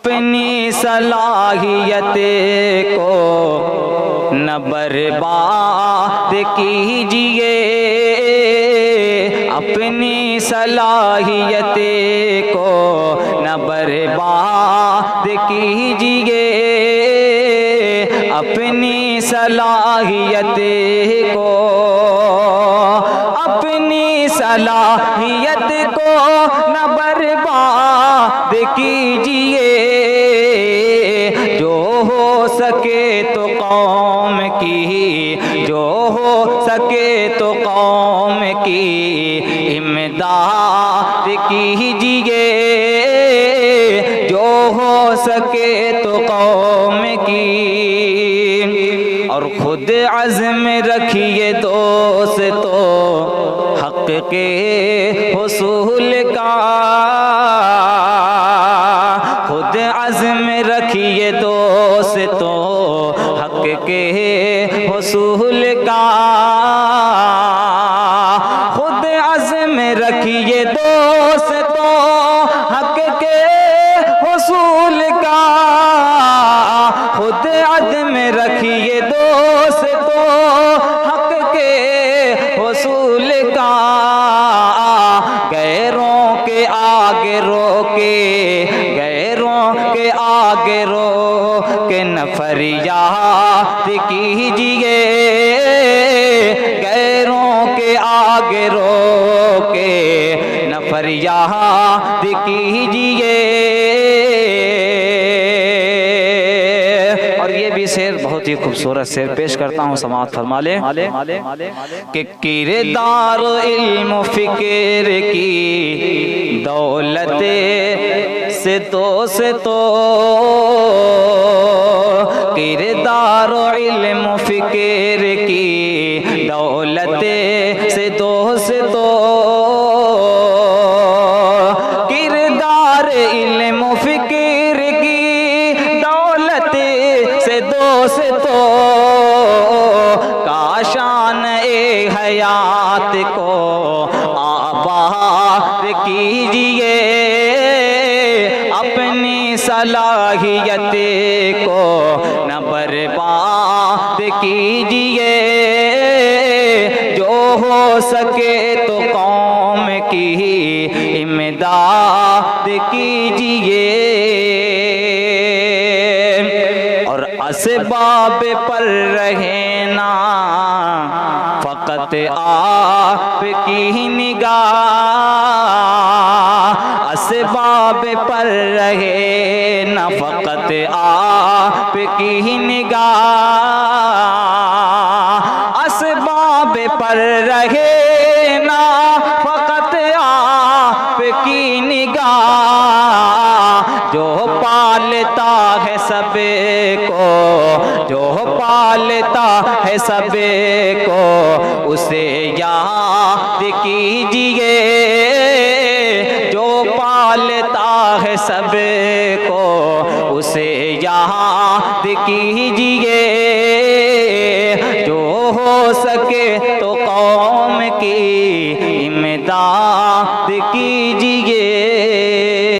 اپنی صلاحیت کو نہ برباد کیجئے، اپنی صلاحیت کو نہ برباد کیجئے، اپنی صلاحیت کو، اپنی صلاحیت کو نہ برباد کیجئے، جو ہو سکے تو قوم کی، جو ہو سکے تو قوم کی امداد کیجئے، جو ہو سکے تو قوم کی، اور خود عزم رکھیے دوستو حق کے حصول کا، خود عزم رکھیے دوستو حق کے حصول کا، خود عزم رکھیے دوستو حق کے حصول کا، خود عزم رکھیے دوستو حق کے حصول کا، غیروں کے آگے روکے، غیروں کے آگے روکے نہ فریاد کیجئے، غیروں کے آگے روکے نہ فریاد کیجئے۔ اور یہ بھی شعر بہت ہی خوبصورت شعر پیش کرتا ہوں، سماعت فرما لیں کہ کردار علم و فکر کی دولت سے تو کردار علم و فکر کی دولت سے کردار علم و فکر کی دولت سے کاشان حیات کو آباد کیجئے، اپنی صلاحیت کو نہ برباد کیجئے، جو ہو سکے تو قوم کی امداد کیجئے، اور اسباب پر رہنا فقط آپ کی نگاہ، اسباب پر رہے نہ فقط آپ کی نگاہ، اسباب پر رہے نہ فقط آپ کی نگاہ، جو پالتا ہے سب کو، جو پالتا ہے سب کو اسے یاد کیجئے، جو پالتا ہے سب کو اسے یاد کیجئے، جو ہو سکے تو قوم کی